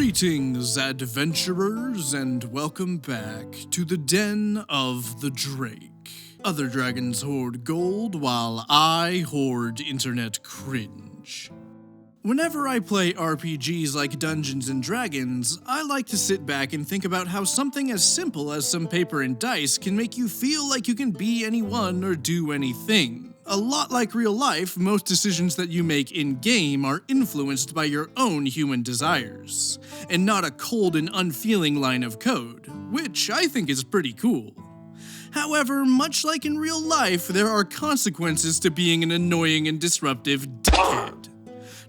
Greetings, adventurers, and welcome back to the Den of the Drake. Other dragons hoard gold, while I hoard internet cringe. Whenever I play RPGs like Dungeons & Dragons, I like to sit back and think about how something as simple as some paper and dice can make you feel like you can be anyone or do anything. A lot like real life, most decisions that you make in-game are influenced by your own human desires, and not a cold and unfeeling line of code, which I think is pretty cool. However, much like in real life, there are consequences to being an annoying and disruptive dickhead.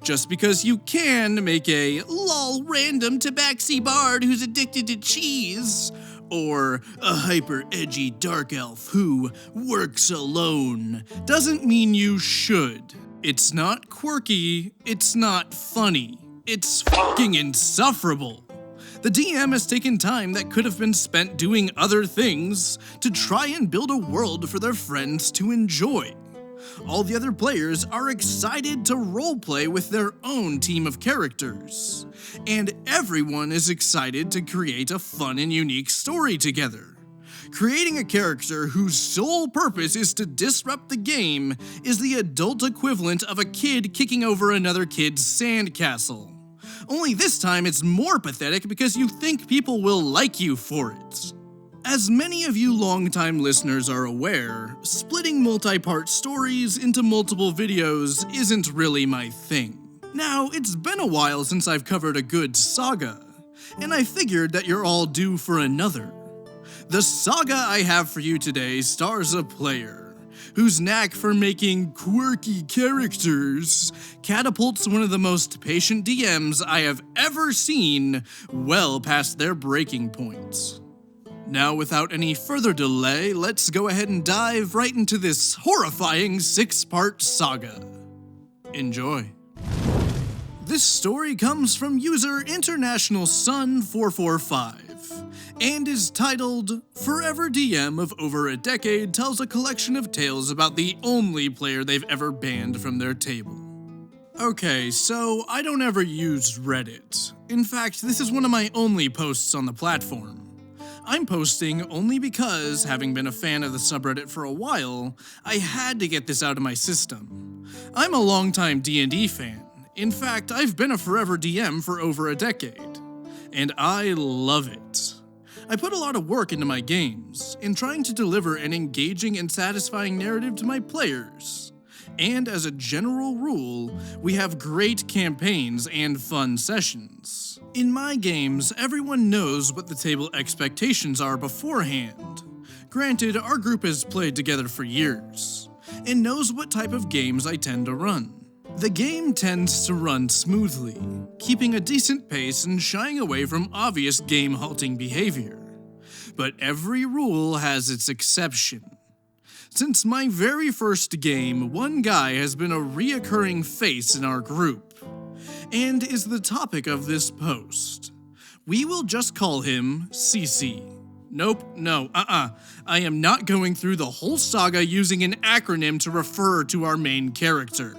Just because you can make a lol random tabaxi bard who's addicted to cheese, or a hyper-edgy dark elf who works alone, doesn't mean you should. It's not quirky, it's not funny, it's fucking insufferable. The DM has taken time that could have been spent doing other things to try and build a world for their friends to enjoy. All the other players are excited to roleplay with their own team of characters, and everyone is excited to create a fun and unique story together. Creating a character whose sole purpose is to disrupt the game is the adult equivalent of a kid kicking over another kid's sandcastle. Only this time it's more pathetic because you think people will like you for it. As many of you longtime listeners are aware, splitting multi-part stories into multiple videos isn't really my thing. Now, it's been a while since I've covered a good saga, and I figured that you're all due for another. The saga I have for you today stars a player whose knack for making quirky characters catapults one of the most patient DMs I have ever seen well past their breaking points. Now, without any further delay, let's go ahead and dive right into this horrifying 6-part saga. Enjoy. This story comes from user International Sun 445 and is titled Forever DM of Over a Decade tells a collection of tales about the only player they've ever banned from their table. Okay, so I don't ever use Reddit. In fact, this is one of my only posts on the platform. I'm posting only because, having been a fan of the subreddit for a while, I had to get this out of my system. I'm a longtime D&D fan. In fact, I've been a forever DM for over a decade, and I love it. I put a lot of work into my games, in trying to deliver an engaging and satisfying narrative to my players. And as a general rule, we have great campaigns and fun sessions. In my games, everyone knows what the table expectations are beforehand. Granted, our group has played together for years, and knows what type of games I tend to run. The game tends to run smoothly, keeping a decent pace and shying away from obvious game-halting behavior. But every rule has its exception. Since my very first game, one guy has been a reoccurring face in our group, and is the topic of this post. We will just call him CC. Nope, no, I am not going through the whole saga using an acronym to refer to our main character.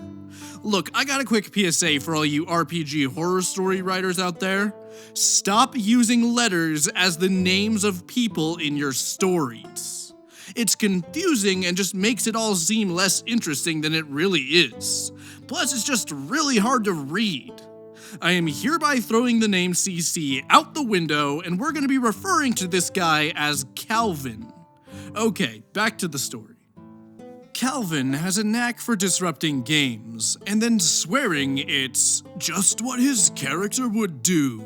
Look, I got a quick PSA for all you RPG horror story writers out there. Stop using letters as the names of people in your stories. It's confusing and just makes it all seem less interesting than it really is. Plus, it's just really hard to read. I am hereby throwing the name CC out the window, and we're going to be referring to this guy as Calvin. Okay, back to the story. Calvin has a knack for disrupting games, and then swearing it's just what his character would do.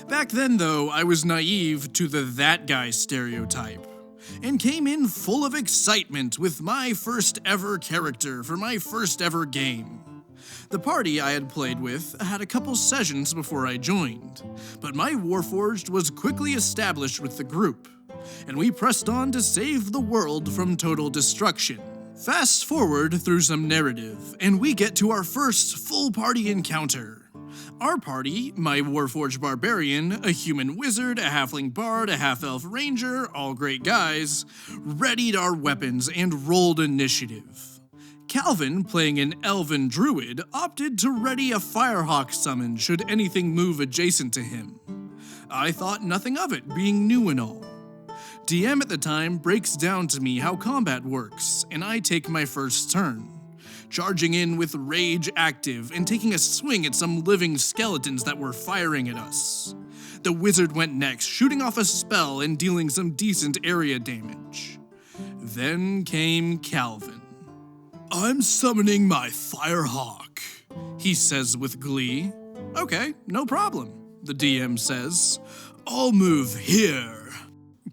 Back then, though, I was naive to the that guy stereotype, and came in full of excitement with my first ever character for my first ever game. The party I had played with had a couple sessions before I joined, but my Warforged was quickly established with the group, and we pressed on to save the world from total destruction. Fast forward through some narrative, and we get to our first full party encounter. Our party, my Warforged Barbarian, a human wizard, a halfling bard, a half-elf ranger, all great guys, readied our weapons and rolled initiative. Calvin, playing an elven druid, opted to ready a firehawk summon should anything move adjacent to him. I thought nothing of it, being new and all. DM at the time breaks down to me how combat works, and I take my first turn, charging in with rage active and taking a swing at some living skeletons that were firing at us. The wizard went next, shooting off a spell and dealing some decent area damage. Then came Calvin. "I'm summoning my firehawk," he says with glee. "Okay, no problem," the DM says. "I'll move here,"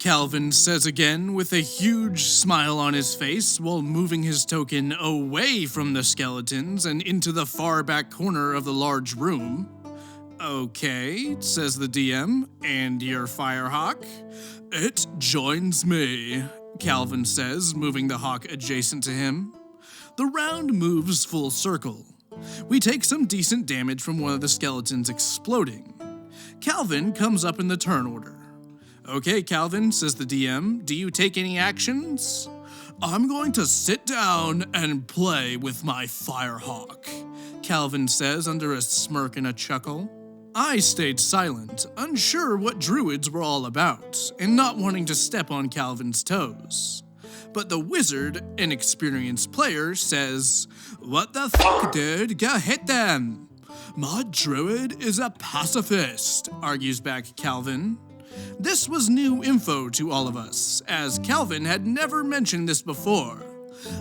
Calvin says again with a huge smile on his face while moving his token away from the skeletons and into the far back corner of the large room. "Okay," says the DM, "and your firehawk?" "It joins me," Calvin says, moving the hawk adjacent to him. The round moves full circle. We take some decent damage from one of the skeletons exploding. Calvin comes up in the turn order. "Okay, Calvin," says the DM, "do you take any actions?" "I'm going to sit down and play with my firehawk," Calvin says under a smirk and a chuckle. I stayed silent, unsure what druids were all about, and not wanting to step on Calvin's toes. But the wizard, an experienced player, says, "What the fuck, dude? Go hit them!" "My druid is a pacifist," argues back Calvin. This was new info to all of us, as Calvin had never mentioned this before.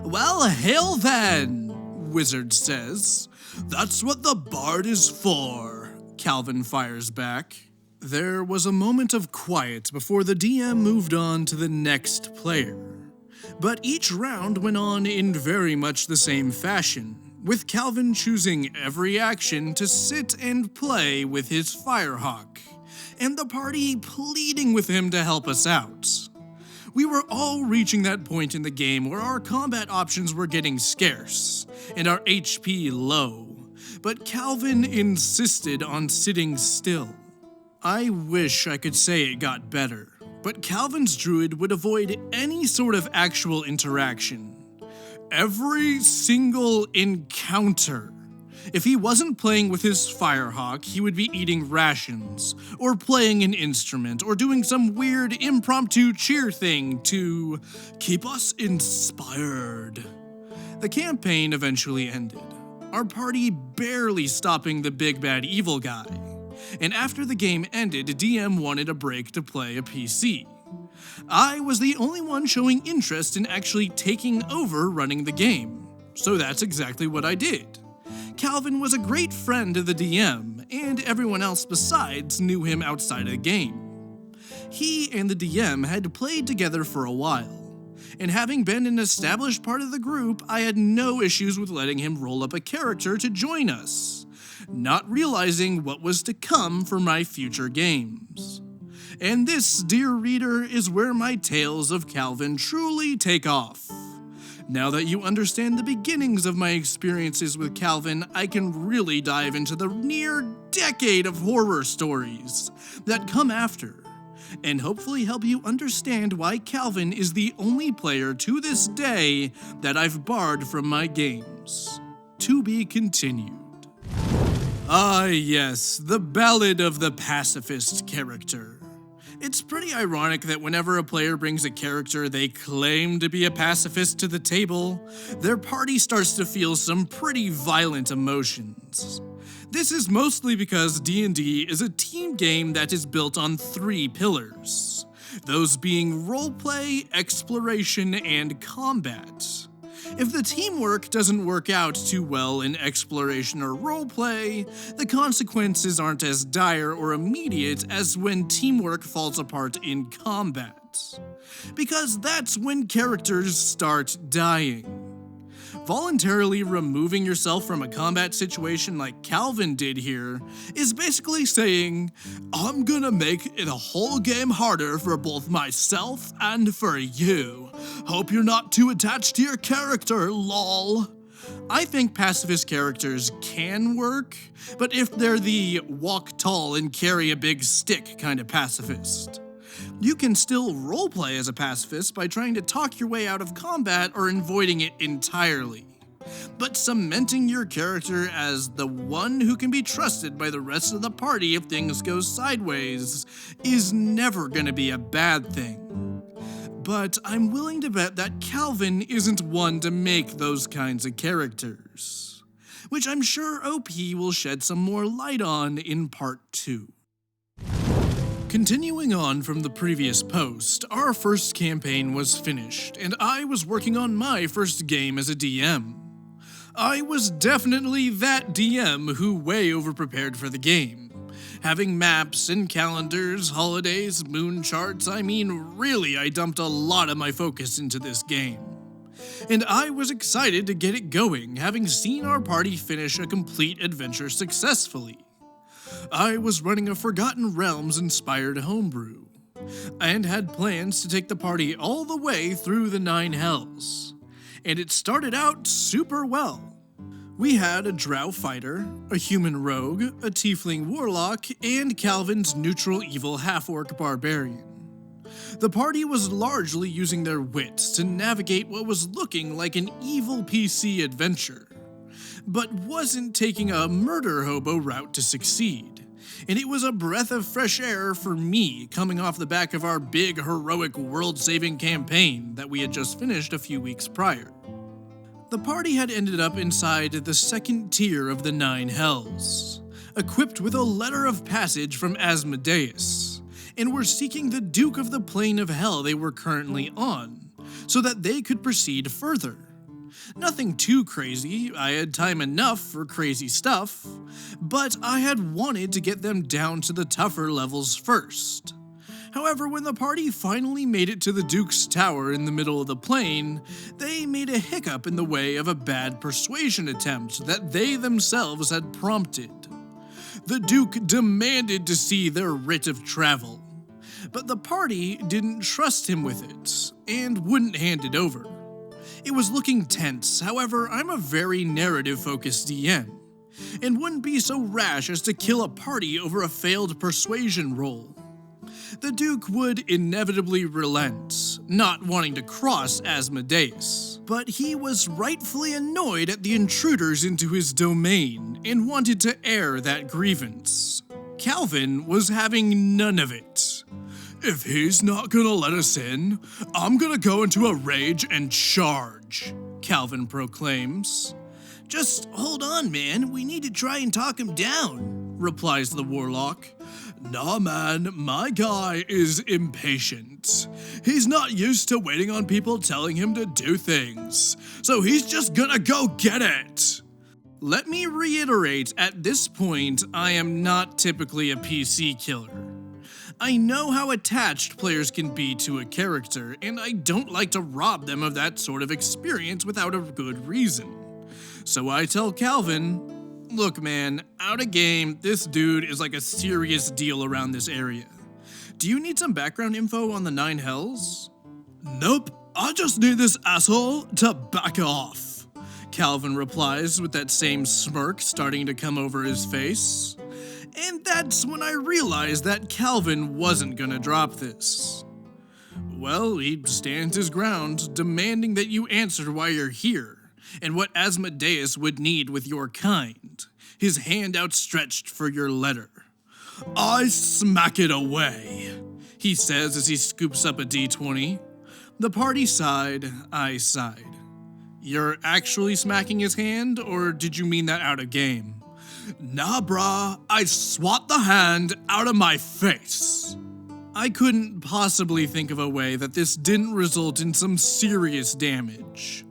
"Well, hail then," Wizard says. "That's what the bard is for," Calvin fires back. There was a moment of quiet before the DM moved on to the next player. But each round went on in very much the same fashion, with Calvin choosing every action to sit and play with his firehawk, and the party pleading with him to help us out. We were all reaching that point in the game where our combat options were getting scarce, and our HP low, but Calvin insisted on sitting still. I wish I could say it got better, but Calvin's druid would avoid any sort of actual interaction. Every single encounter. If he wasn't playing with his firehawk, he would be eating rations, or playing an instrument, or doing some weird impromptu cheer thing to keep us inspired. The campaign eventually ended, our party barely stopping the big bad evil guy. And after the game ended, DM wanted a break to play a PC. I was the only one showing interest in actually taking over running the game, so that's exactly what I did. Calvin was a great friend of the DM, and everyone else besides knew him outside of the game. He and the DM had played together for a while, and having been an established part of the group, I had no issues with letting him roll up a character to join us, not realizing what was to come for my future games. And this, dear reader, is where my tales of Calvin truly take off. Now that you understand the beginnings of my experiences with Calvin, I can really dive into the near decade of horror stories that come after, and hopefully help you understand why Calvin is the only player to this day that I've barred from my games. To be continued. Ah yes, the Ballad of the Pacifist character. It's pretty ironic that whenever a player brings a character they claim to be a pacifist to the table, their party starts to feel some pretty violent emotions. This is mostly because D&D is a team game that is built on 3 pillars, those being roleplay, exploration, and combat. If the teamwork doesn't work out too well in exploration or roleplay, the consequences aren't as dire or immediate as when teamwork falls apart in combat. Because that's when characters start dying. Voluntarily removing yourself from a combat situation like Calvin did here is basically saying, I'm gonna make the whole game harder for both myself and for you. Hope you're not too attached to your character, lol. I think pacifist characters can work, but if they're the walk tall and carry a big stick kind of pacifist. You can still roleplay as a pacifist by trying to talk your way out of combat or avoiding it entirely. But cementing your character as the one who can be trusted by the rest of the party if things go sideways is never going to be a bad thing. But I'm willing to bet that Calvin isn't one to make those kinds of characters, which I'm sure OP will shed some more light on in part 2. Continuing on from the previous post, our first campaign was finished, and I was working on my first game as a DM. I was definitely that DM who way overprepared for the game. Having maps and calendars, holidays, moon charts, really I dumped a lot of my focus into this game. And I was excited to get it going, having seen our party finish a complete adventure successfully. I was running a Forgotten Realms-inspired homebrew, and had plans to take the party all the way through the 9 hells. And it started out super well. We had a drow fighter, a human rogue, a tiefling warlock, and Calvin's neutral evil half-orc barbarian. The party was largely using their wits to navigate what was looking like an evil PC adventure, but wasn't taking a murder hobo route to succeed. And it was a breath of fresh air for me coming off the back of our big heroic world-saving campaign that we had just finished a few weeks prior. The party had ended up inside the second tier of the 9 hells, equipped with a letter of passage from Asmodeus, and were seeking the Duke of the Plane of Hell they were currently on, so that they could proceed further. Nothing too crazy, I had time enough for crazy stuff, but I had wanted to get them down to the tougher levels first. However, when the party finally made it to the Duke's tower in the middle of the plain, they made a hiccup in the way of a bad persuasion attempt that they themselves had prompted. The Duke demanded to see their writ of travel, but the party didn't trust him with it, and wouldn't hand it over. It was looking tense, however, I'm a very narrative-focused DM, and wouldn't be so rash as to kill a party over a failed persuasion roll. The Duke would inevitably relent, not wanting to cross Asmodeus, but he was rightfully annoyed at the intruders into his domain and wanted to air that grievance. Calvin was having none of it. "If he's not gonna let us in, I'm gonna go into a rage and charge," Calvin proclaims. "Just hold on, man, we need to try and talk him down," replies the warlock. "Nah, man, my guy is impatient. He's not used to waiting on people telling him to do things, so he's just gonna go get it." Let me reiterate, at this point, I am not typically a PC killer. I know how attached players can be to a character, and I don't like to rob them of that sort of experience without a good reason. So I tell Calvin, "Look man, out of game, this dude is like a serious deal around this area. Do you need some background info on the 9 hells?" "Nope, I just need this asshole to back off," Calvin replies with that same smirk starting to come over his face. And that's when I realized that Calvin wasn't gonna drop this. Well, he stands his ground, demanding that you answer why you're here, and what Asmodeus would need with your kind, his hand outstretched for your letter. "I smack it away," he says as he scoops up a D20. The party sighed, I sighed. "You're actually smacking his hand, or did you mean that out of game?" "Nah, brah, I swat the hand out of my face." I couldn't possibly think of a way that this didn't result in some serious damage.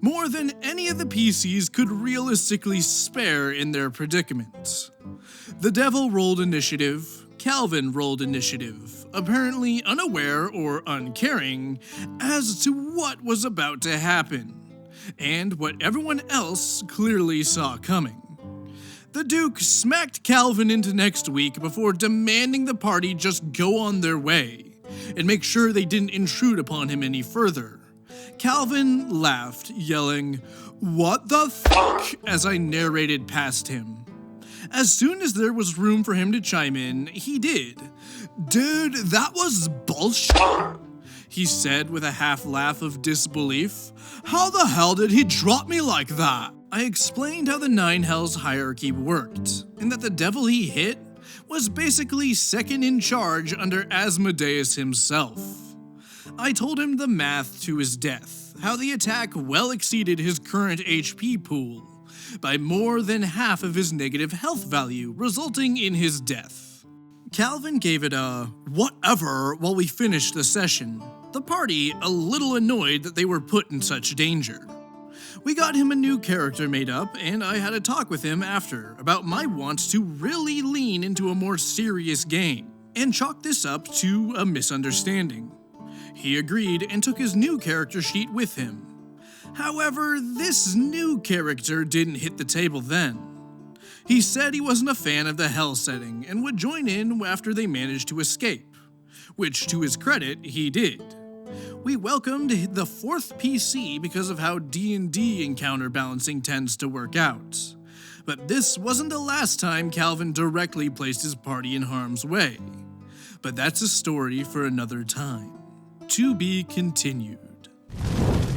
More than any of the PCs could realistically spare in their predicament. The devil rolled initiative, Calvin rolled initiative, apparently unaware or uncaring as to what was about to happen, and what everyone else clearly saw coming. The Duke smacked Calvin into next week before demanding the party just go on their way and make sure they didn't intrude upon him any further. Calvin laughed, yelling, "What the fuck?" as I narrated past him. As soon as there was room for him to chime in, he did. "Dude, that was bullshit." he said with a half laugh of disbelief. "How the hell did he drop me like that?" I explained how the Nine Hells hierarchy worked, and that the devil he hit was basically second in charge under Asmodeus himself. I told him the math to his death, how the attack well exceeded his current HP pool by more than half of his negative health value, resulting in his death. Calvin gave it a whatever while we finished the session, the party a little annoyed that they were put in such danger. We got him a new character made up, and I had a talk with him after about my want to really lean into a more serious game, and chalk this up to a misunderstanding. He agreed and took his new character sheet with him. However, this new character didn't hit the table then. He said he wasn't a fan of the hell setting and would join in after they managed to escape, which to his credit, he did. We welcomed the 4th PC because of how D&D encounter balancing tends to work out. But this wasn't the last time Calvin directly placed his party in harm's way. But that's a story for another time. To be continued.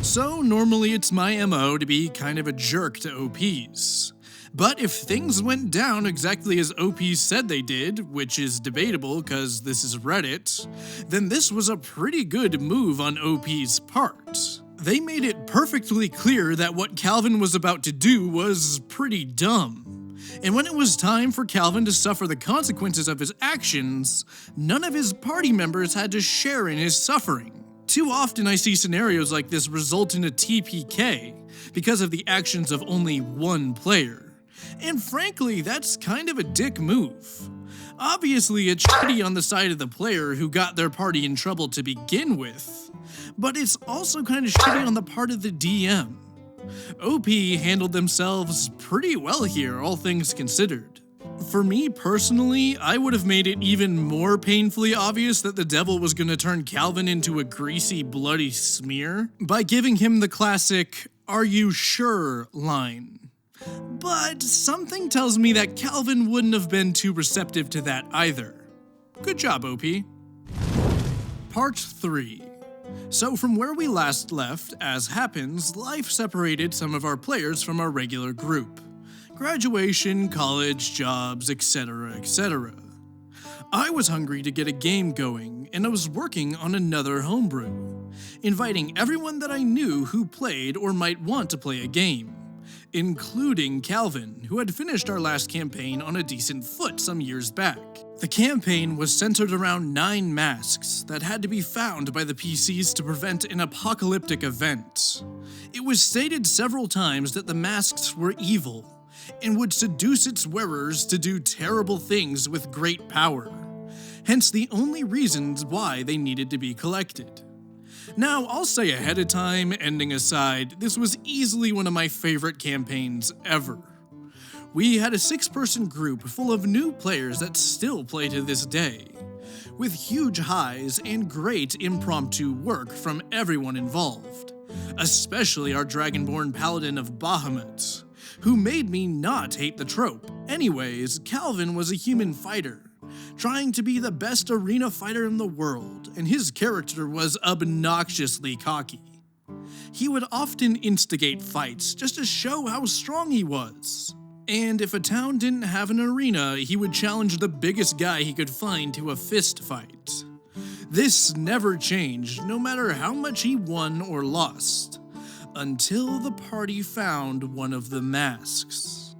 So normally it's my MO to be kind of a jerk to OPs. But if things went down exactly as OPs said they did, which is debatable because this is Reddit, then this was a pretty good move on OP's part. They made it perfectly clear that what Calvin was about to do was pretty dumb. And when it was time for Calvin to suffer the consequences of his actions, none of his party members had to share in his suffering. Too often I see scenarios like this result in a TPK because of the actions of only one player. And frankly, that's kind of a dick move. Obviously, it's shitty on the side of the player who got their party in trouble to begin with, but it's also kind of shitty on the part of the DM. OP handled themselves pretty well here, all things considered. For me personally, I would have made it even more painfully obvious that the devil was going to turn Calvin into a greasy, bloody smear by giving him the classic, "Are you sure?" line. But something tells me that Calvin wouldn't have been too receptive to that either. Good job, OP. Part 3. So from where we last left, as happens, life separated some of our players from our regular group. Graduation, college, jobs, etc., etc. I was hungry to get a game going, and I was working on another homebrew, inviting everyone that I knew who played or might want to play a game, including Calvin, who had finished our last campaign on a decent foot some years back. The campaign was centered around 9 masks that had to be found by the PCs to prevent an apocalyptic event. It was stated several times that the masks were evil and would seduce its wearers to do terrible things with great power, hence the only reasons why they needed to be collected. Now, I'll say ahead of time, ending aside, this was easily one of my favorite campaigns ever. We had a 6-person group full of new players that still play to this day, with huge highs and great impromptu work from everyone involved, especially our Dragonborn Paladin of Bahamut, who made me not hate the trope. Anyways, Calvin was a human fighter, trying to be the best arena fighter in the world, and his character was obnoxiously cocky. He would often instigate fights just to show how strong he was. And if a town didn't have an arena, he would challenge the biggest guy he could find to a fist fight. This never changed, no matter how much he won or lost, until the party found one of the masks.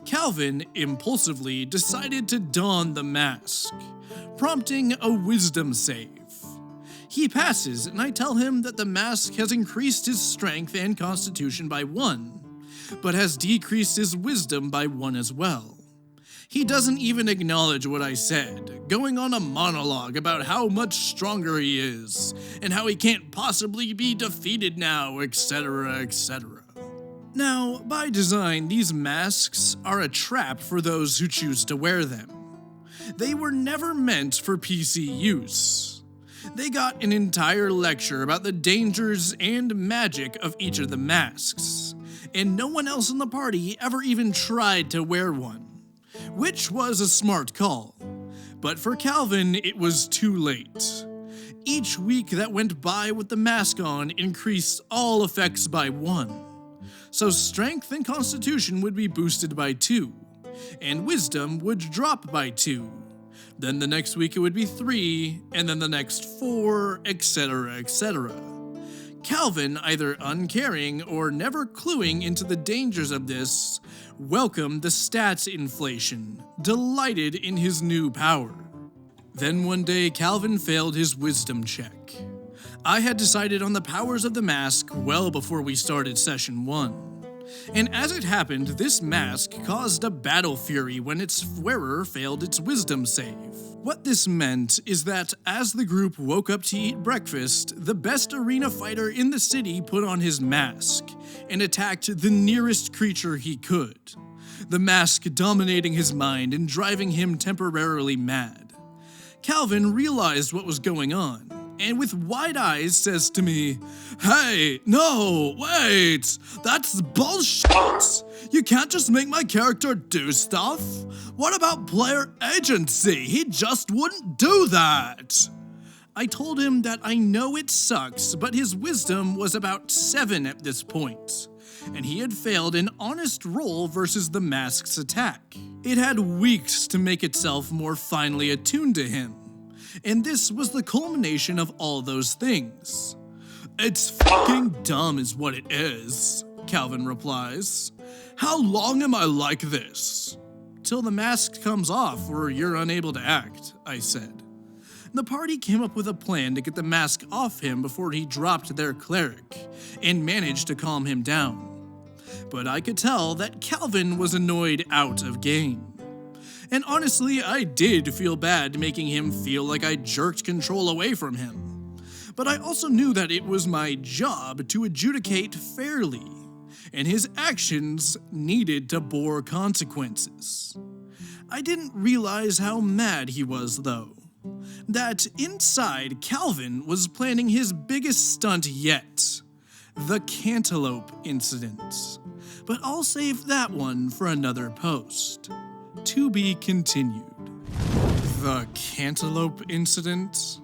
Calvin impulsively decided to don the mask, prompting a wisdom save. He passes, and I tell him that the mask has increased his strength and constitution by 1, but has decreased his wisdom by 1 as well. He doesn't even acknowledge what I said, going on a monologue about how much stronger he is, and how he can't possibly be defeated now, etc., etc. Now, by design, these masks are a trap for those who choose to wear them. They were never meant for PC use. They got an entire lecture about the dangers and magic of each of the masks, and no one else in the party ever even tried to wear one, which was a smart call. But for Calvin, it was too late. Each week that went by with the mask on increased all effects by 1. So strength and constitution would be boosted by 2, and wisdom would drop by 2. Then the next week it would be 3, and then the next 4, etc., etc. Calvin, either uncaring or never cluing into the dangers of this, welcomed the stats inflation, delighted in his new power. Then one day Calvin failed his wisdom check. I had decided on the powers of the mask well before we started session 1. And as it happened, this mask caused a battle fury when its wearer failed its wisdom save. What this meant is that as the group woke up to eat breakfast, the best arena fighter in the city put on his mask and attacked the nearest creature he could, the mask dominating his mind and driving him temporarily mad. Calvin realized what was going on, and with wide eyes says to me, "Hey, no, wait, that's bullshit! You can't just make my character do stuff. What about player agency? He just wouldn't do that." I told him that I know it sucks, but his wisdom was about 7 at this point, and he had failed an honest roll versus the mask's attack. It had weeks to make itself more finely attuned to him. And this was the culmination of all those things. "It's fucking dumb is what it is," Calvin replies. "How long am I like this?" "Till the mask comes off or you're unable to act," I said. The party came up with a plan to get the mask off him before he dropped their cleric, and managed to calm him down. But I could tell that Calvin was annoyed out of game. And honestly, I did feel bad making him feel like I jerked control away from him. But I also knew that it was my job to adjudicate fairly, and his actions needed to bore consequences. I didn't realize how mad he was, though. That inside, Calvin was planning his biggest stunt yet, the Cantaloupe Incident. But I'll save that one for another post. To be continued. The Cantaloupe Incident?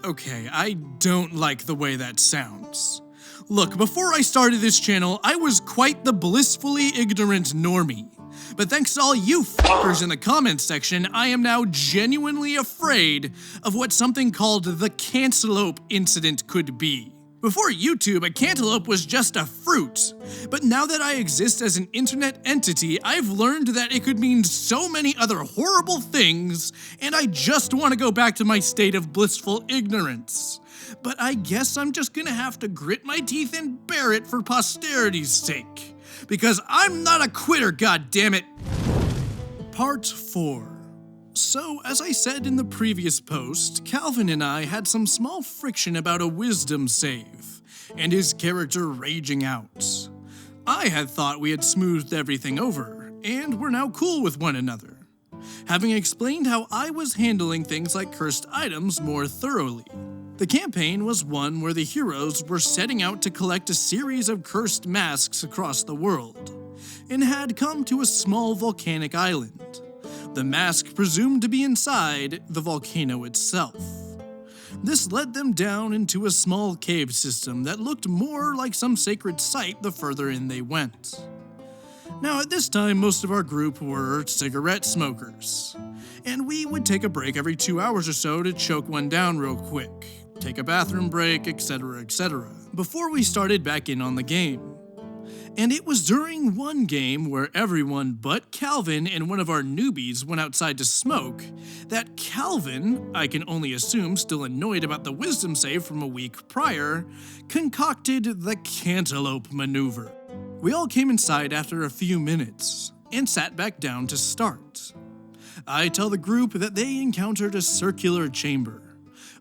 Okay, I don't like the way that sounds. Look, before I started this channel, I was quite the blissfully ignorant normie. But thanks to all you fuckers in the comments section, I am now genuinely afraid of what something called the Cantaloupe Incident could be. Before YouTube, a cantaloupe was just a fruit. But now that I exist as an internet entity, I've learned that it could mean so many other horrible things, and I just want to go back to my state of blissful ignorance. But I guess I'm just gonna have to grit my teeth and bear it for posterity's sake. Because I'm not a quitter, goddammit! Part 4. So, as I said in the previous post, Calvin and I had some small friction about a wisdom save, and his character raging out. I had thought we had smoothed everything over, and were now cool with one another, having explained how I was handling things like cursed items more thoroughly. The campaign was one where the heroes were setting out to collect a series of cursed masks across the world, and had come to a small volcanic island. The mask presumed to be inside the volcano itself. This led them down into a small cave system that looked more like some sacred site the further in they went. Now at this time, most of our group were cigarette smokers, and we would take a break every 2 hours or so to choke one down real quick, take a bathroom break, etc., etc., before we started back in on the game. And it was during one game where everyone but Calvin and one of our newbies went outside to smoke that Calvin, I can only assume still annoyed about the wisdom save from a week prior, concocted the cantaloupe maneuver. We all came inside after a few minutes and sat back down to start. I tell the group that they encountered a circular chamber.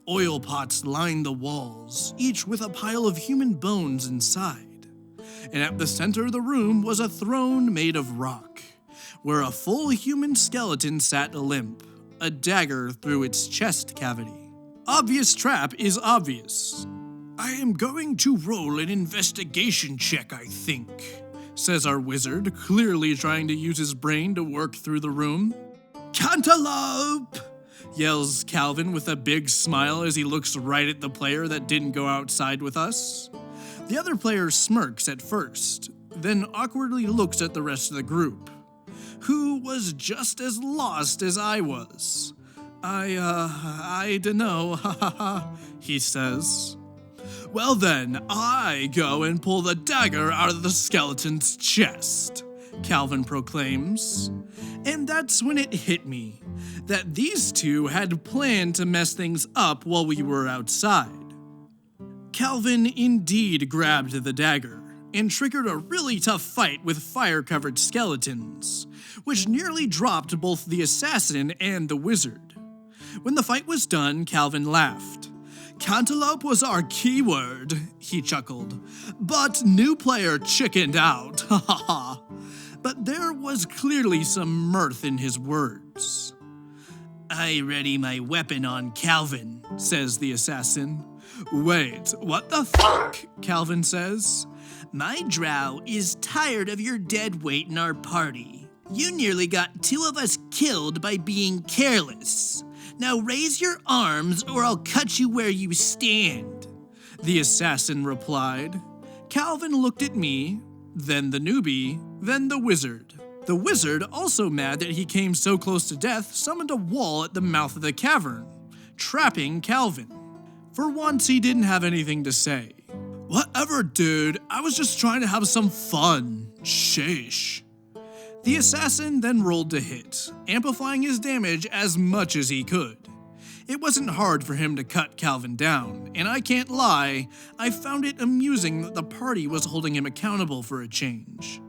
Oil pots lined the walls, each with a pile of human bones inside. And at the center of the room was a throne made of rock, where a full human skeleton sat limp, a dagger through its chest cavity. Obvious trap is obvious. "I am going to roll an investigation check, I think," says our wizard, clearly trying to use his brain to work through the room. "Cantaloupe! yells Calvin with a big smile as he looks right at the player that didn't go outside with us. The other player smirks at first, then awkwardly looks at the rest of the group, who was just as lost as I was. I dunno, ha ha ha, he says. Well then, I go and pull the dagger out of the skeleton's chest, Calvin proclaims. And that's when it hit me that these two had planned to mess things up while we were outside. Calvin indeed grabbed the dagger and triggered a really tough fight with fire-covered skeletons, which nearly dropped both the assassin and the wizard. When the fight was done, Calvin laughed. Cantaloupe was our keyword, he chuckled, but new player chickened out, ha ha ha. But there was clearly some mirth in his words. I ready my weapon on Calvin, says the assassin. Wait, what the fuck? Calvin says. My drow is tired of your dead weight in our party. You nearly got 2 of us killed by being careless. Now raise your arms or I'll cut you where you stand, the assassin replied. Calvin looked at me, then the newbie, then the wizard. The wizard, also mad that he came so close to death, summoned a wall at the mouth of the cavern, trapping Calvin. For once, he didn't have anything to say. Whatever, dude, I was just trying to have some fun. Sheesh. The assassin then rolled to hit, amplifying his damage as much as he could. It wasn't hard for him to cut Calvin down, and I can't lie, I found it amusing that the party was holding him accountable for a change.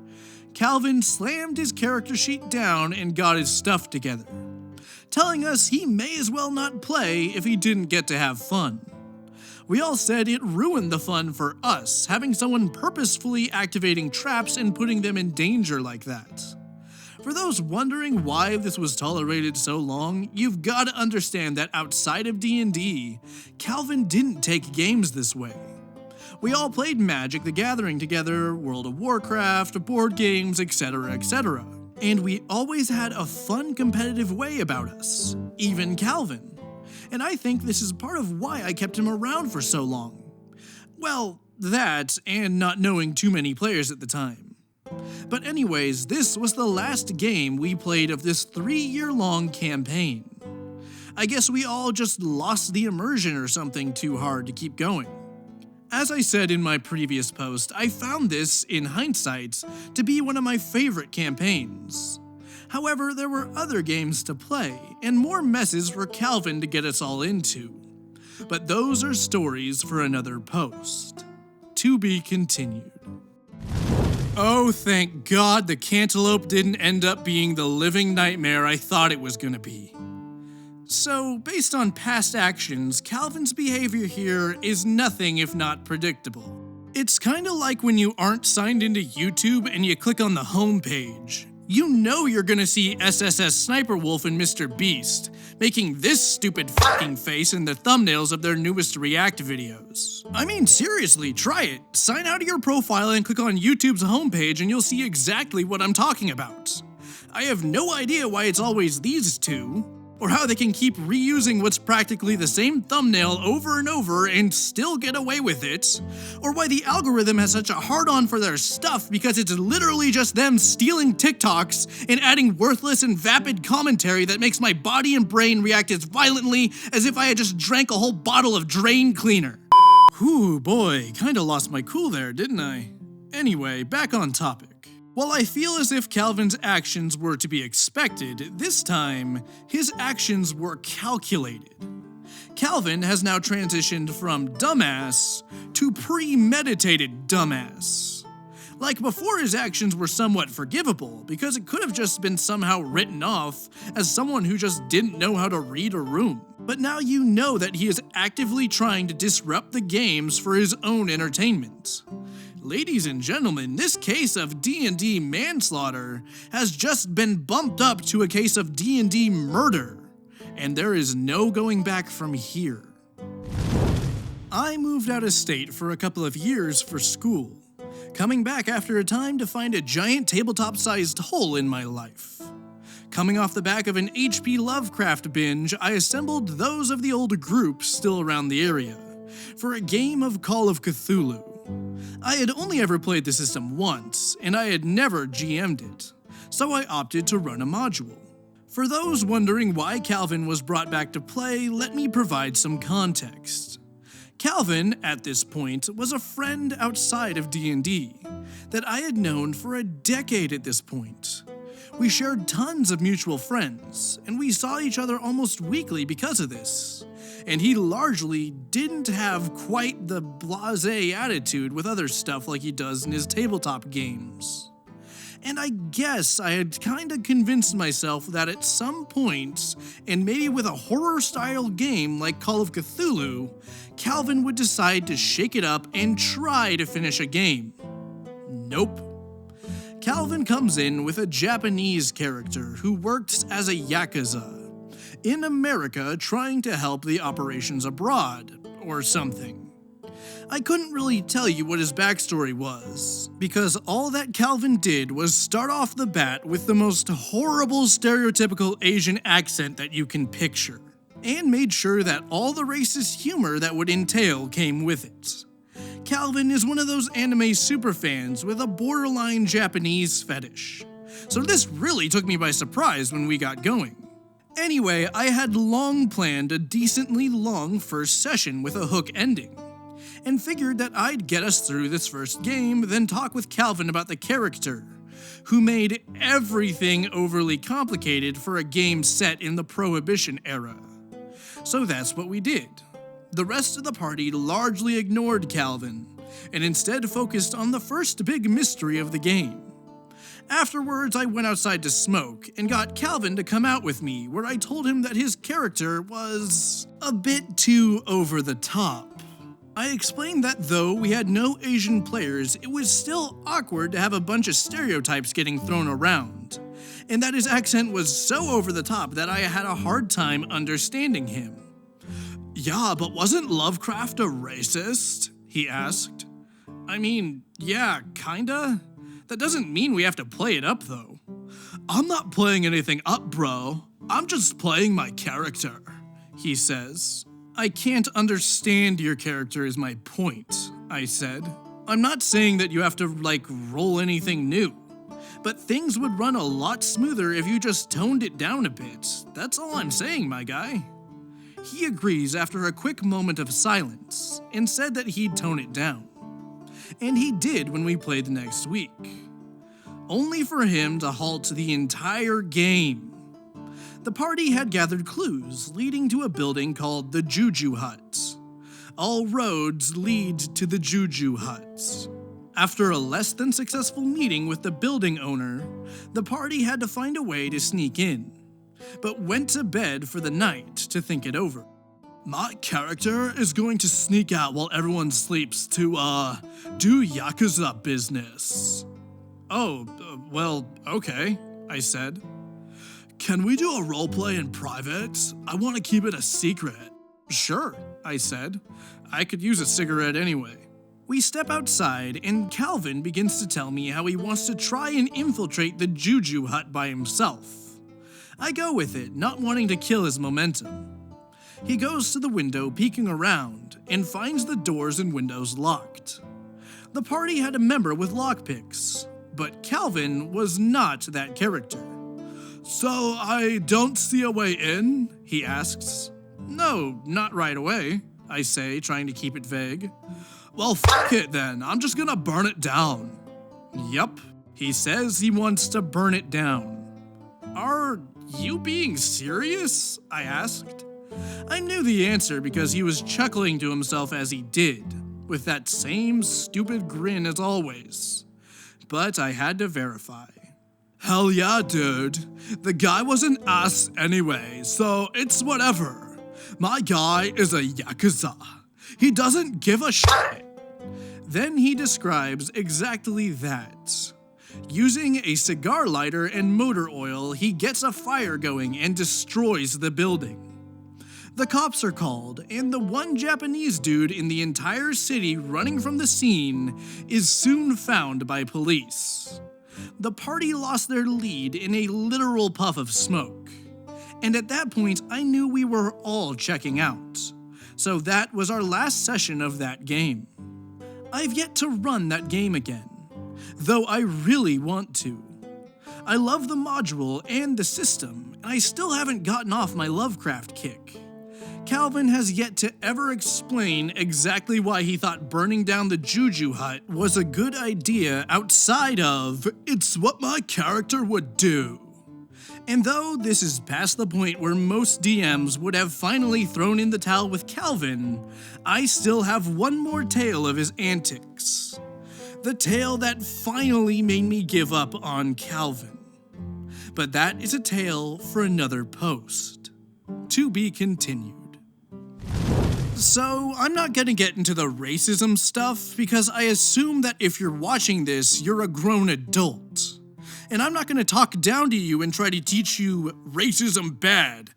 Calvin slammed his character sheet down and got his stuff together, telling us he may as well not play if he didn't get to have fun. We all said it ruined the fun for us, having someone purposefully activating traps and putting them in danger like that. For those wondering why this was tolerated so long, you've got to understand that outside of D&D, Calvin didn't take games this way. We all played Magic the Gathering together, World of Warcraft, board games, etc., etc. And we always had a fun competitive way about us, even Calvin. And I think this is part of why I kept him around for so long. Well, that, and not knowing too many players at the time. But anyways, this was the last game we played of this 3-year-long campaign. I guess we all just lost the immersion or something too hard to keep going. As I said in my previous post, I found this, in hindsight, to be one of my favorite campaigns. However, there were other games to play, and more messes for Calvin to get us all into. But those are stories for another post. To be continued. Oh, thank God the cantaloupe didn't end up being the living nightmare I thought it was gonna be. So, based on past actions, Calvin's behavior here is nothing if not predictable. It's kinda like when you aren't signed into YouTube and you click on the home page. You know you're gonna see SSS Sniper Wolf and Mr. Beast, making this stupid fucking face in the thumbnails of their newest React videos. I mean, seriously, try it. Sign out of your profile and click on YouTube's homepage and you'll see exactly what I'm talking about. I have no idea why it's always these two, or how they can keep reusing what's practically the same thumbnail over and over and still get away with it, or why the algorithm has such a hard-on for their stuff because it's literally just them stealing TikToks and adding worthless and vapid commentary that makes my body and brain react as violently as if I had just drank a whole bottle of drain cleaner. Whew, boy, kinda lost my cool there, didn't I? Anyway, back on topic. While I feel as if Calvin's actions were to be expected, this time, his actions were calculated. Calvin has now transitioned from dumbass to premeditated dumbass. Like before, his actions were somewhat forgivable, because it could have just been somehow written off as someone who just didn't know how to read a room. But now you know that he is actively trying to disrupt the games for his own entertainment. Ladies and gentlemen, this case of D&D manslaughter has just been bumped up to a case of D&D murder, and there is no going back from here. I moved out of state for a couple of years for school, coming back after a time to find a giant tabletop-sized hole in my life. Coming off the back of an H.P. Lovecraft binge, I assembled those of the old group still around the area for a game of Call of Cthulhu. I had only ever played the system once, and I had never GM'd it, so I opted to run a module. For those wondering why Calvin was brought back to play, let me provide some context. Calvin, at this point, was a friend outside of D&D that I had known for a decade at this point. We shared tons of mutual friends, and we saw each other almost weekly because of this, and he largely didn't have quite the blasé attitude with other stuff like he does in his tabletop games. And I guess I had kinda convinced myself that at some point, and maybe with a horror-style game like Call of Cthulhu, Calvin would decide to shake it up and try to finish a game. Nope. Calvin comes in with a Japanese character who works as a Yakuza in America trying to help the operations abroad, or something. I couldn't really tell you what his backstory was, because all that Calvin did was start off the bat with the most horrible stereotypical Asian accent that you can picture, and made sure that all the racist humor that would entail came with it. Calvin is one of those anime superfans with a borderline Japanese fetish, so this really took me by surprise when we got going. Anyway, I had long planned a decently long first session with a hook ending, and figured that I'd get us through this first game, then talk with Calvin about the character, who made everything overly complicated for a game set in the Prohibition era. So that's what we did. The rest of the party largely ignored Calvin, and instead focused on the first big mystery of the game. Afterwards, I went outside to smoke, and got Calvin to come out with me, where I told him that his character was a bit too over the top. I explained that though we had no Asian players, it was still awkward to have a bunch of stereotypes getting thrown around, and that his accent was so over the top that I had a hard time understanding him. "Yeah, but wasn't Lovecraft a racist?" he asked. "I mean, yeah, kinda. That doesn't mean we have to play it up though." "I'm not playing anything up, bro. I'm just playing my character," he says. "I can't understand your character is my point," I said. "I'm not saying that you have to, roll anything new, but things would run a lot smoother if you just toned it down a bit. That's all I'm saying, my guy." He agrees after a quick moment of silence, and said that he'd tone it down. And he did when we played the next week, only for him to halt the entire game. The party had gathered clues leading to a building called the Juju Hut. All roads lead to the Juju Hut. After a less than successful meeting with the building owner, the party had to find a way to sneak in, but went to bed for the night to think it over. "My character is going to sneak out while everyone sleeps to, do Yakuza business." "Oh, well, okay," I said. "Can we do a roleplay in private? I want to keep it a secret." "Sure," I said. I could use a cigarette anyway. We step outside, and Calvin begins to tell me how he wants to try and infiltrate the Juju Hut by himself. I go with it, not wanting to kill his momentum. He goes to the window, peeking around, and finds the doors and windows locked. The party had a member with lockpicks, but Calvin was not that character. "So I don't see a way in?" he asks. "No, not right away," I say, trying to keep it vague. "Well, fuck it then, I'm just gonna burn it down." "Yup," he says he wants to burn it down. "Are you being serious?" I asked. I knew the answer because he was chuckling to himself as he did, with that same stupid grin as always. But I had to verify. "Hell yeah, dude. The guy was an ass anyway, so it's whatever. My guy is a Yakuza. He doesn't give a shit." Then he describes exactly that. Using a cigar lighter and motor oil, he gets a fire going and destroys the building. The cops are called, and the one Japanese dude in the entire city running from the scene is soon found by police. The party lost their lead in a literal puff of smoke. And at that point, I knew we were all checking out. So that was our last session of that game. I've yet to run that game again, though I really want to. I love the module and the system, and I still haven't gotten off my Lovecraft kick. Calvin has yet to ever explain exactly why he thought burning down the Juju hut was a good idea outside of, "It's what my character would do." And though this is past the point where most DMs would have finally thrown in the towel with Calvin, I still have one more tale of his antics. The tale that finally made me give up on Calvin. But that is a tale for another post. To be continued. So, I'm not gonna get into the racism stuff because I assume that if you're watching this, you're a grown adult. And I'm not gonna talk down to you and try to teach you racism bad.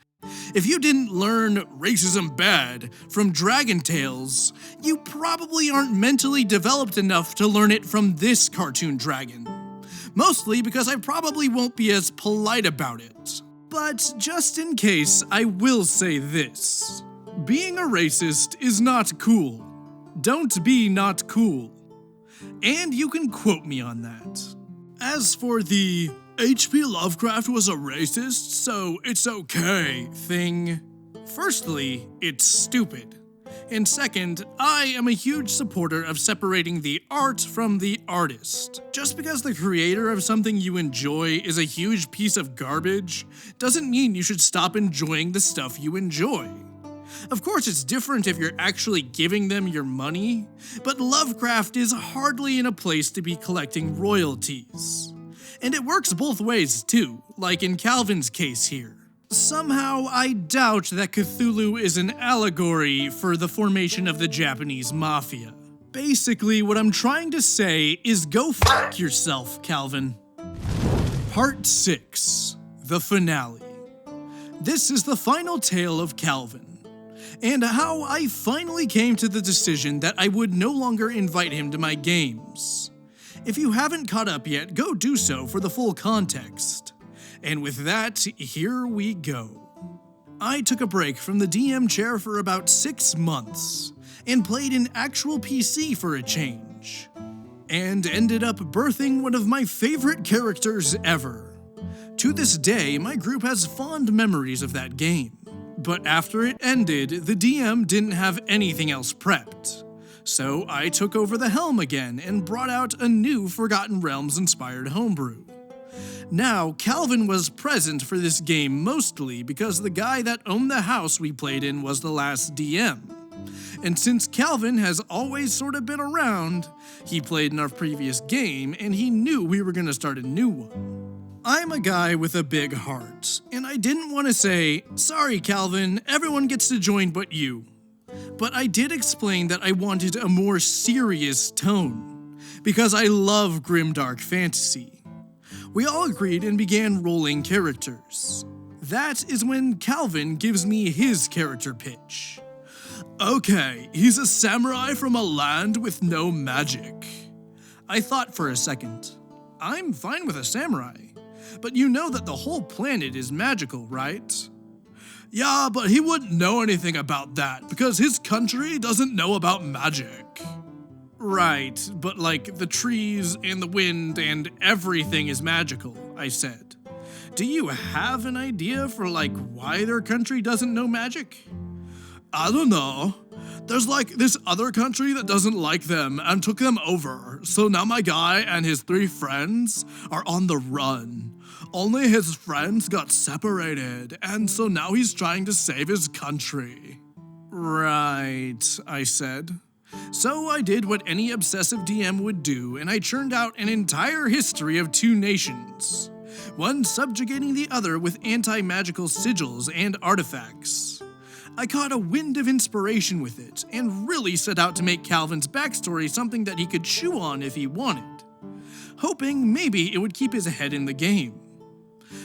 If you didn't learn racism bad from Dragon Tales, you probably aren't mentally developed enough to learn it from this cartoon dragon. Mostly because I probably won't be as polite about it. But just in case, I will say this. Being a racist is not cool. Don't be not cool. And you can quote me on that. As for the H.P. Lovecraft was a racist, so it's okay thing, firstly, it's stupid. And second, I am a huge supporter of separating the art from the artist. Just because the creator of something you enjoy is a huge piece of garbage doesn't mean you should stop enjoying the stuff you enjoy. Of course, it's different if you're actually giving them your money, but Lovecraft is hardly in a place to be collecting royalties. And it works both ways too, like in Calvin's case here. Somehow, I doubt that Cthulhu is an allegory for the formation of the Japanese mafia. Basically, what I'm trying to say is go fuck yourself, Calvin. Part 6. The Finale. This is the final tale of Calvin, and how I finally came to the decision that I would no longer invite him to my games. If you haven't caught up yet, go do so for the full context. And with that, here we go. I took a break from the DM chair for about 6 months, and played an actual PC for a change, and ended up birthing one of my favorite characters ever. To this day, my group has fond memories of that game. But after it ended, the DM didn't have anything else prepped. So I took over the helm again and brought out a new Forgotten Realms-inspired homebrew. Now, Calvin was present for this game mostly because the guy that owned the house we played in was the last DM. And since Calvin has always sort of been around, he played in our previous game and he knew we were going to start a new one. I'm a guy with a big heart, and I didn't want to say, "Sorry, Calvin, everyone gets to join but you." But I did explain that I wanted a more serious tone, because I love grimdark fantasy. We all agreed and began rolling characters. That is when Calvin gives me his character pitch. Okay, he's a samurai from a land with no magic. I thought for a second. I'm fine with a samurai. But you know that the whole planet is magical, right? Yeah, but he wouldn't know anything about that because his country doesn't know about magic. Right, but like the trees and the wind and everything is magical, I said. Do you have an idea for like why their country doesn't know magic? I don't know. There's like this other country that doesn't like them and took them over, so now my guy and his 3 friends are on the run. Only his friends got separated, and so now he's trying to save his country. Right, I said. So I did what any obsessive DM would do, and I churned out an entire history of 2 nations. One subjugating the other with anti-magical sigils and artifacts. I caught a wind of inspiration with it, and really set out to make Calvin's backstory something that he could chew on if he wanted, hoping maybe it would keep his head in the game.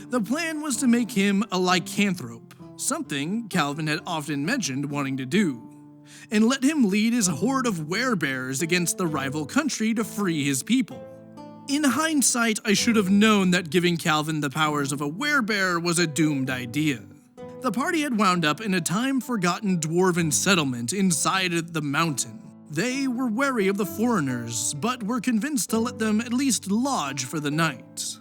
The plan was to make him a lycanthrope, something Calvin had often mentioned wanting to do, and let him lead his horde of werebears against the rival country to free his people. In hindsight, I should have known that giving Calvin the powers of a werebear was a doomed idea. The party had wound up in a time-forgotten dwarven settlement inside the mountain. They were wary of the foreigners, but were convinced to let them at least lodge for the night.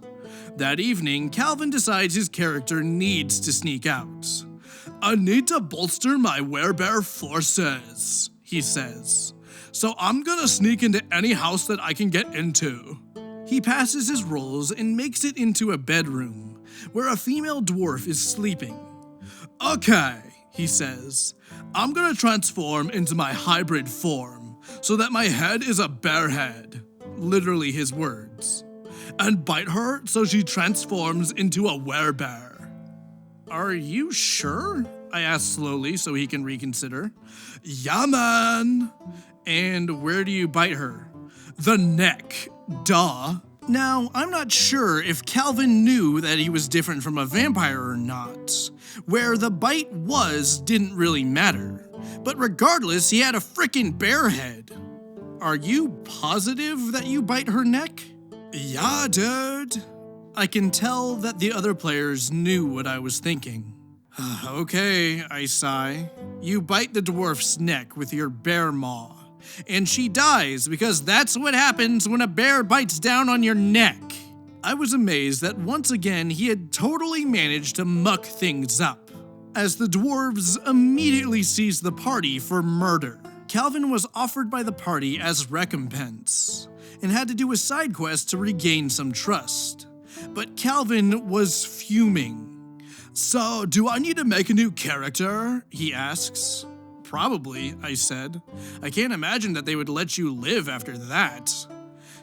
That evening, Calvin decides his character needs to sneak out. "I need to bolster my werebear forces," he says. "So I'm gonna sneak into any house that I can get into." He passes his rolls and makes it into a bedroom, where a female dwarf is sleeping. "Okay," he says, "I'm gonna transform into my hybrid form, so that my head is a bear head," literally his words, "and bite her so she transforms into a werebear." "Are you sure?" I ask slowly so he can reconsider. "Yeah, man." "And where do you bite her?" "The neck, duh." Now, I'm not sure if Calvin knew that he was different from a vampire or not. Where the bite was didn't really matter. But regardless, he had a frickin' bear head. "Are you positive that you bite her neck?" "Yeah, dude." I can tell that the other players knew what I was thinking. "Okay," I sigh. "You bite the dwarf's neck with your bear maw, and she dies because that's what happens when a bear bites down on your neck." I was amazed that once again he had totally managed to muck things up, as the dwarves immediately seized the party for murder. Calvin was offered by the party as recompense, and had to do a side quest to regain some trust. But Calvin was fuming. "So, do I need to make a new character?" he asks. "Probably," I said. "I can't imagine that they would let you live after that."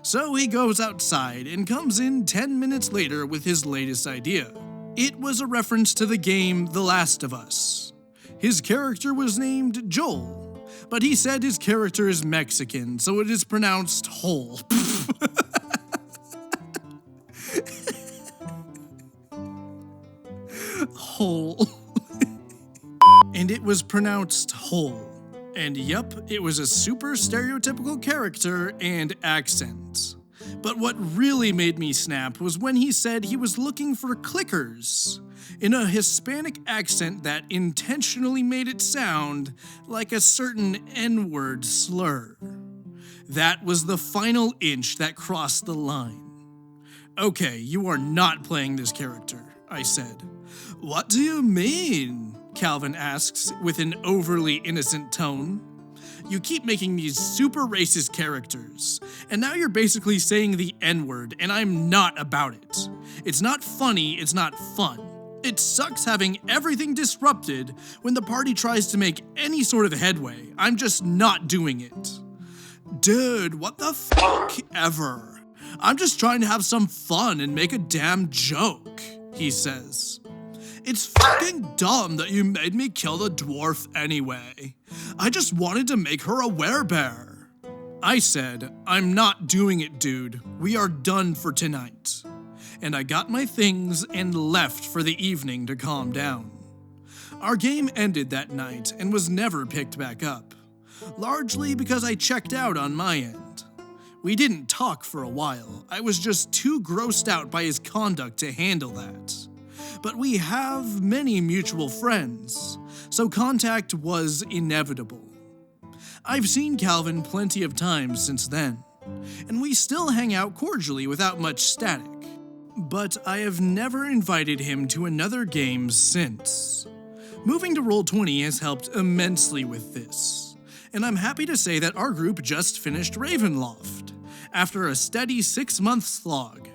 So he goes outside and comes in 10 minutes later with his latest idea. It was a reference to the game The Last of Us. His character was named Joel, but he said his character is Mexican, so it is pronounced Hole. Hole. And it was pronounced Hole. And yup, it was a super stereotypical character and accent. But what really made me snap was when he said he was looking for clickers, in a Hispanic accent that intentionally made it sound like a certain N-word slur. That was the final inch that crossed the line. "Okay, you are not playing this character," I said. "What do you mean?" Calvin asks with an overly innocent tone. "You keep making these super racist characters, and now you're basically saying the N-word, and I'm not about it. It's not funny, it's not fun. It sucks having everything disrupted when the party tries to make any sort of headway. I'm just not doing it." "Dude, what the fuck ever? I'm just trying to have some fun and make a damn joke," he says. "It's fucking dumb that you made me kill the dwarf anyway. I just wanted to make her a werebear." I said, "I'm not doing it, dude. We are done for tonight." And I got my things and left for the evening to calm down. Our game ended that night and was never picked back up, largely because I checked out on my end. We didn't talk for a while. I was just too grossed out by his conduct to handle that. But we have many mutual friends, so contact was inevitable. I've seen Calvin plenty of times since then, and we still hang out cordially without much static. But I have never invited him to another game since. Moving to Roll20 has helped immensely with this, and I'm happy to say that our group just finished Ravenloft, after a steady 6-month slog,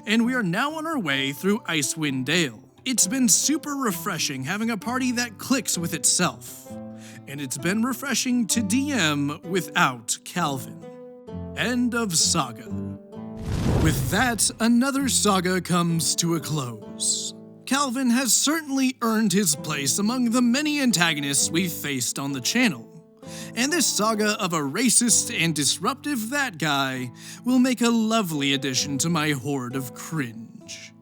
and we are now on our way through Icewind Dale. It's been super refreshing having a party that clicks with itself, and it's been refreshing to DM without Calvin. End of saga. With that, another saga comes to a close. Calvin has certainly earned his place among the many antagonists we've faced on the channel, and this saga of a racist and disruptive that guy will make a lovely addition to my horde of cringe.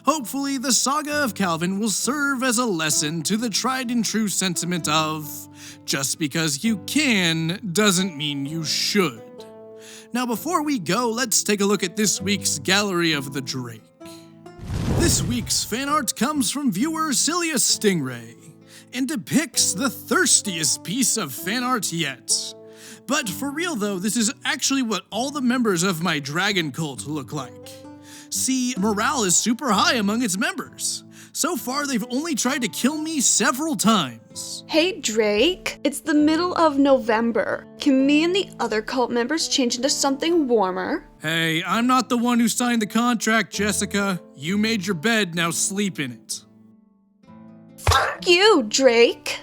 Hopefully, the saga of Calvin will serve as a lesson to the tried and true sentiment of, just because you can doesn't mean you should. Now before we go, let's take a look at this week's Gallery of the Drake. This week's fan art comes from viewer Cilia Stingray and depicts the thirstiest piece of fan art yet. But for real though, this is actually what all the members of my dragon cult look like. See, morale is super high among its members. So far, they've only tried to kill me several times. Hey Drake, it's the middle of November. Can me and the other cult members change into something warmer? Hey, I'm not the one who signed the contract, Jessica. You made your bed, now sleep in it. Fuck you, Drake!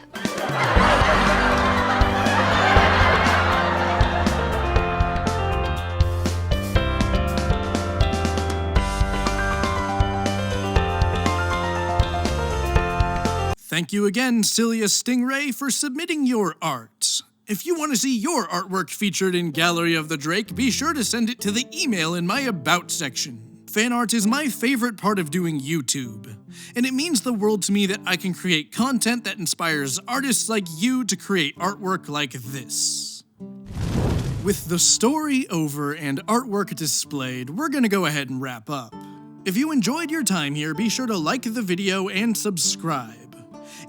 Thank you again, Cilia Stingray, for submitting your art. If you want to see your artwork featured in Gallery of the Drake, be sure to send it to the email in my About section. Fan art is my favorite part of doing YouTube, and it means the world to me that I can create content that inspires artists like you to create artwork like this. With the story over and artwork displayed, we're gonna go ahead and wrap up. If you enjoyed your time here, be sure to like the video and subscribe.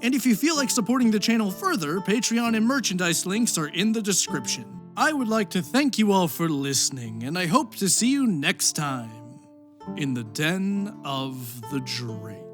And if you feel like supporting the channel further, Patreon and merchandise links are in the description. I would like to thank you all for listening, and I hope to see you next time in the Den of the Drake.